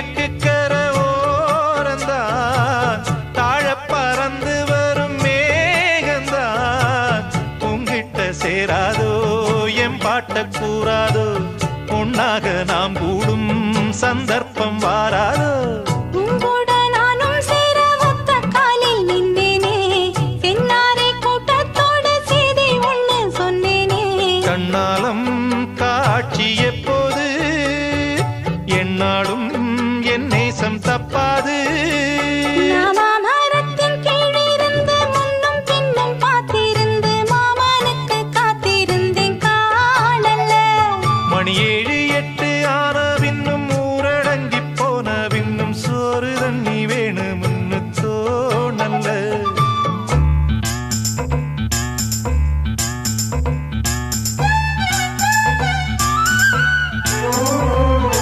கிழக்கு கர ஓரந்தான் தாழ பறந்து வரும் மேகந்தான் உங்கிட்ட சேராதோ என் பாட்ட கூறாதோ பொன்னாக நாம் கூடும் சந்தர்ப்பம் வாராதோ